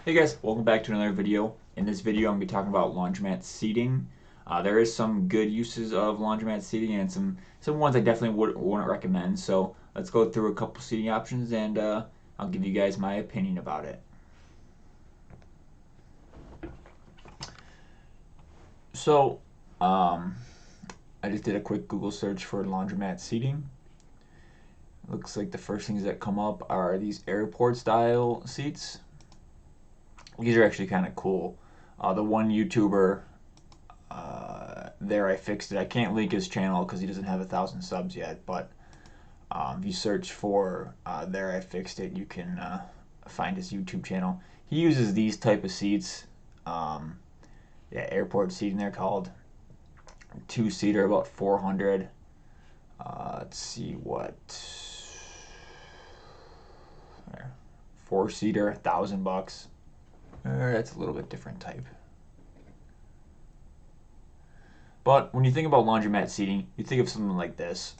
Hey guys, welcome back to another video. In this video, I'm going to be talking about laundromat seating. There is some good uses of laundromat seating and some ones I definitely wouldn't recommend. So let's go through a couple seating options and I'll give you guys my opinion about it. So I just did a quick Google search for laundromat seating. Looks like the first things that come up are these airport style seats. These are actually kind of cool. The one YouTuber, there I fixed it. I can't link his channel because he doesn't have 1,000 subs yet. But if you search for there I fixed it, you can find his YouTube channel. He uses these type of seats. Yeah, airport seating they're called. Two-seater, about 400. Let's see what. There. Four-seater, $1,000. That's a little bit different type. But when you think about laundromat seating, you think of something like this.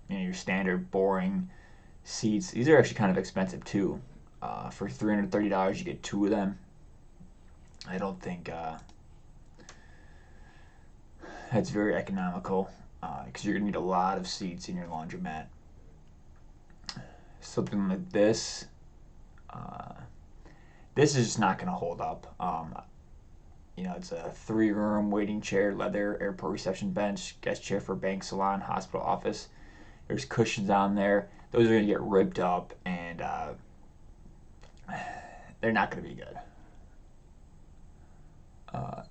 Your standard boring seats. These are actually kind of expensive too. For $330, you get two of them. I don't think that's very economical because you're gonna need a lot of seats in your laundromat. Something like this. This is just not gonna hold up. It's a 3-room waiting chair, leather, airport reception bench, guest chair for bank, salon, hospital, office. There's cushions on there. Those are going to get ripped up, and they're not going to be good.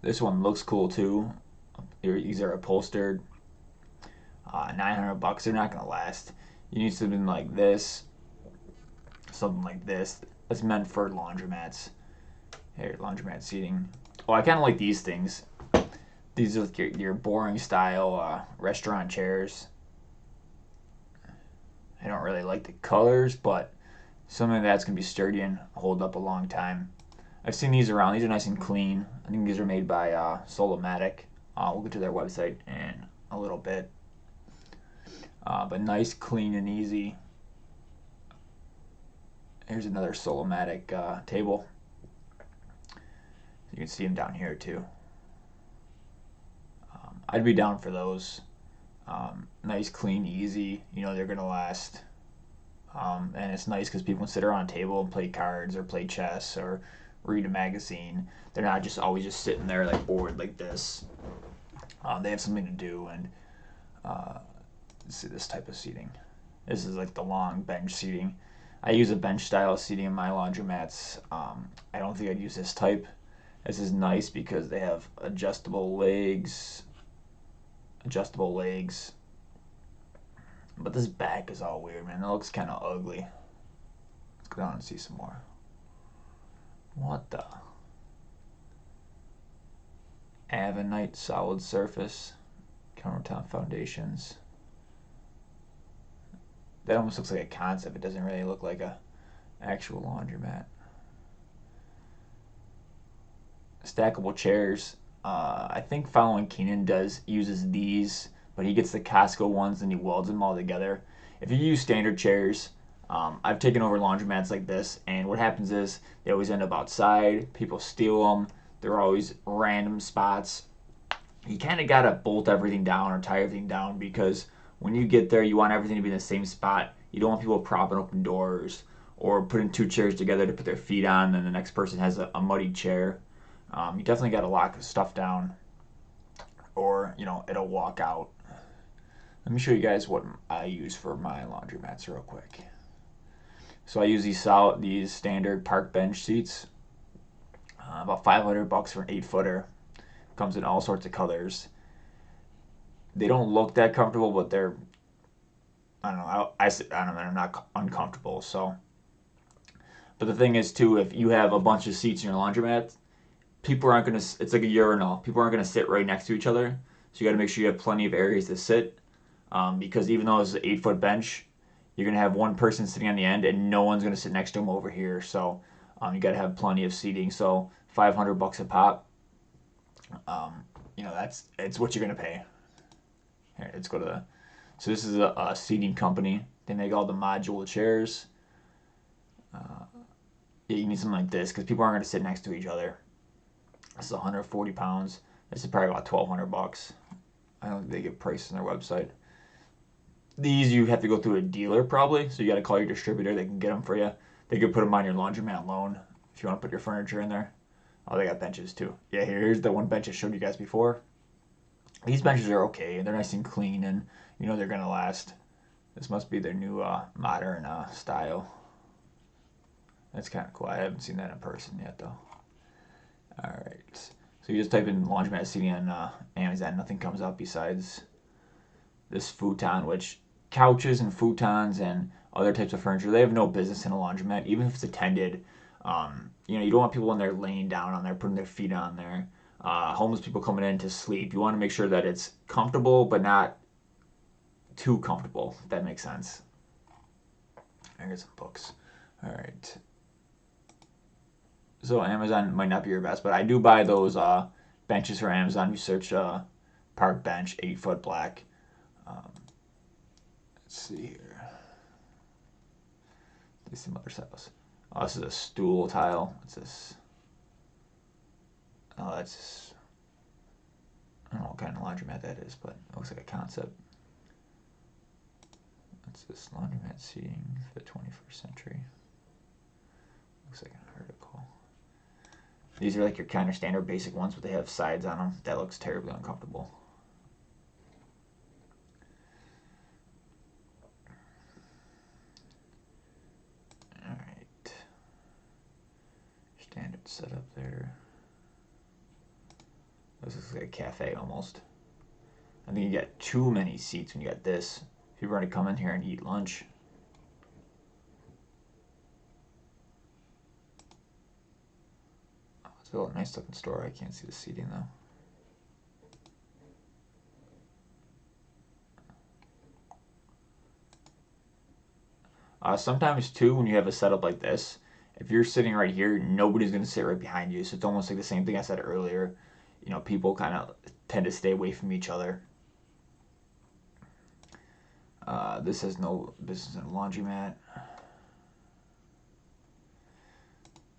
This one looks cool too. These are upholstered. $900. They're not going to last. You need something like this. Something like this. That's meant for laundromats. Here, laundromat seating. Oh, I kind of like these things. These are your boring style restaurant chairs. I don't really like the colors, but something that's going to be sturdy and hold up a long time. I've seen these around. These are nice and clean. I think these are made by Laundromat. We'll get to their website in a little bit. But nice, clean, and easy. Here's another Laundromat table. You can see them down here too. I'd be down for those. Nice, clean, easy. They're gonna last. And it's nice because people can sit around a table and play cards or play chess or read a magazine. They're not just always just sitting there like bored like this. They have something to do, and see this type of seating. This is like the long bench seating. I use a bench style seating in my laundromats. I don't think I'd use this type. This is nice because they have adjustable legs. But this back is all weird, man. It looks kind of ugly. Let's go down and see some more. What the? Avenite solid surface. Countertop foundations. That almost looks like a concept. It doesn't really look like a actual laundromat. Stackable chairs. I think Following Keenan uses these, but he gets the Costco ones and he welds them all together. If you use standard chairs, I've taken over laundromats like this, and what happens is they always end up outside. People steal them. They're always random spots. You kind of gotta bolt everything down or tie everything down because when you get there, you want everything to be in the same spot. You don't want people propping open doors or putting two chairs together to put their feet on, and the next person has a muddy chair. You definitely got to lock stuff down, or it'll walk out. Let me show you guys what I use for my laundromats real quick. So I use these standard park bench seats. About $500 for an 8-footer. Comes in all sorts of colors. They don't look that comfortable, but they're I don't know. I sit on them and I'm not uncomfortable. So, but the thing is too, if you have a bunch of seats in your laundromat, people aren't gonna. It's like a urinal. People aren't gonna sit right next to each other. So you got to make sure you have plenty of areas to sit, because even though it's an 8-foot bench, you're gonna have one person sitting on the end, and no one's gonna sit next to them over here. So you got to have plenty of seating. So $500 a pop. It's what you're gonna pay. Here, let's go to the. So this is a seating company. They make all the modular chairs. Yeah, you need something like this because people aren't going to sit next to each other. This is 140 pounds. This is probably about $1,200. I don't think they give prices on their website. These you have to go through a dealer probably, so you got to call your distributor. They can get them for you. They could put them on your laundromat loan if you want to put your furniture in there. Oh, they got benches too. Yeah, here's the one bench I showed you guys before. These benches are okay. They're nice and clean, and you know they're gonna last. This must be their new modern style. That's kind of cool. I haven't seen that in person yet though. All right. So you just type in laundromat seating on Amazon. Nothing comes up besides this futon, which couches and futons and other types of furniture, they have no business in a laundromat, even if it's attended. You don't want people in there laying down on there, putting their feet on there. Homeless people coming in to sleep. You want to make sure that it's comfortable, but not too comfortable, if that makes sense. I got some books. All right. So Amazon might not be your best, but I do buy those benches from Amazon. You search park bench, 8-foot black. Let's see here. There's some other styles. Oh, this is a stool tile. What's this? Oh, that's just, I don't know what kind of laundromat that is, but it looks like a concept. What's this? Laundromat seating for the 21st century. Looks like an article. These are like your kind of standard basic ones, but they have sides on them. That looks terribly uncomfortable. Alright. Standard setup there. This looks like a cafe almost. I think you get too many seats when you got this. People are going to come in here and eat lunch. Oh, it's a nice looking store. I can't see the seating though. Sometimes too, when you have a setup like this, if you're sitting right here, nobody's going to sit right behind you. So it's almost like the same thing I said earlier. People kind of tend to stay away from each other. This has no business in a laundromat.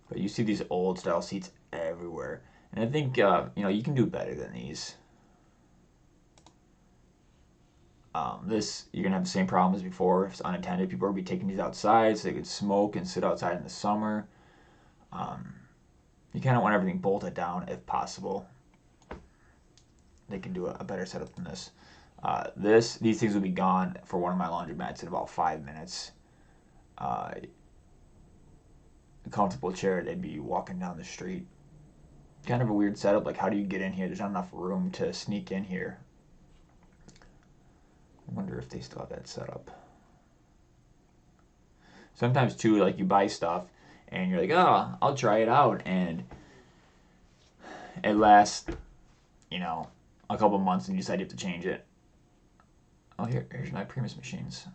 But you see these old style seats everywhere. And I think, you can do better than these. This, you're going to have the same problem as before. If it's unattended, people are going to be taking these outside so they could smoke and sit outside in the summer. You kind of want everything bolted down if possible. They can do a better setup than this. These things will be gone for one of my laundromats in about 5 minutes. A comfortable chair, they'd be walking down the street. Kind of a weird setup. Like, how do you get in here? There's not enough room to sneak in here. I wonder if they still have that set up. Sometimes too, like you buy stuff and you're like, oh, I'll try it out, and it lasts, a couple months, and you decide you have to change it. Oh, here's my Primus machines.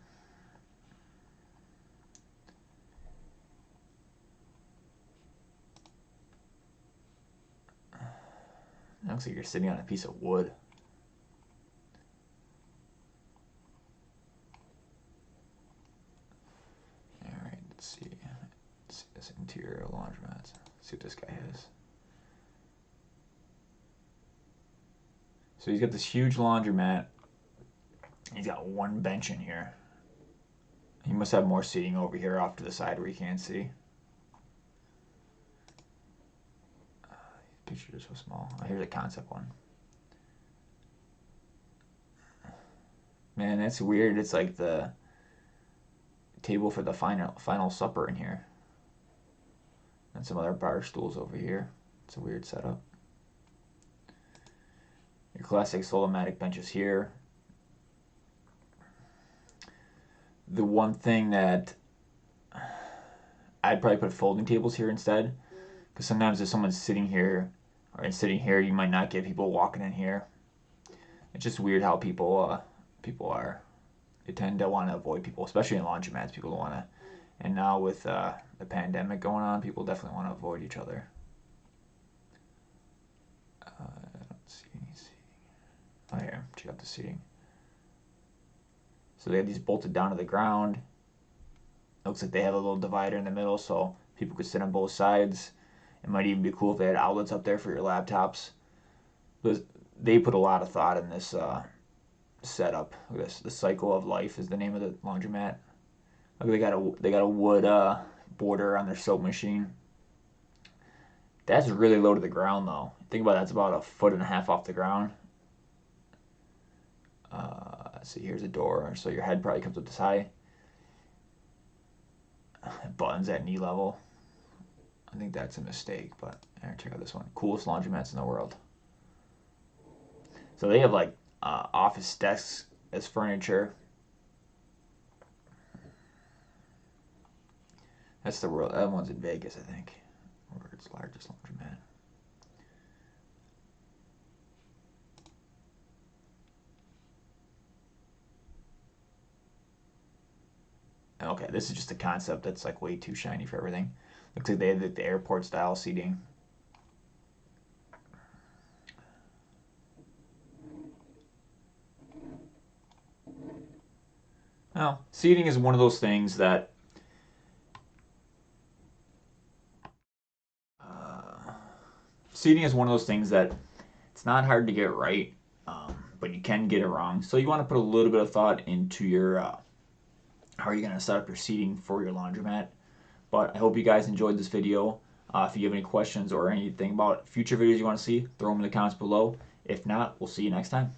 It looks like you're sitting on a piece of wood. Alright, let's see this interior laundromat. Let's see what this guy has. So he's got this huge laundromat. He's got one bench in here. He must have more seating over here off to the side where you can't see. These pictures are so small. Oh, here's a concept one. Man, that's weird. It's like the table for the final supper in here. And some other bar stools over here. It's a weird setup. Your classic Solomatic benches here. The one thing that I'd probably put folding tables here instead, because sometimes if someone's sitting here you might not get people walking in here. It's just weird how people are. They tend to want to avoid people, especially in laundromats. People don't want to. And now with the pandemic going on, people definitely want to avoid each other. I don't see any seating. Oh, here, check out the seating. So they have these bolted down to the ground. Looks like they have a little divider in the middle, so People could sit on both sides. It might even be cool if they had outlets up there for your laptops. But they put a lot of thought in this setup. This the cycle of life is the name of the laundromat. Look, they got a wood border on their soap machine. That's really low to the ground though. Think about it, that's about 1.5 feet off the ground. Let's see, here's a door, so your head probably comes up this high. Buttons at knee level. I think that's a mistake, but check out this one. Coolest laundromats in the world. So they have like office desks as furniture. That's the world. That one's in Vegas, I think. World's largest laundromat. Okay, this is just a concept that's like way too shiny for everything. Looks like they have the airport style seating. Well, seating is one of those things that it's not hard to get right, but you can get it wrong. So you want to put a little bit of thought into your how are you going to set up your seating for your laundromat. But I hope you guys enjoyed this video. If you have any questions or anything about future videos you want to see, throw them in the comments below. If not, we'll see you next time.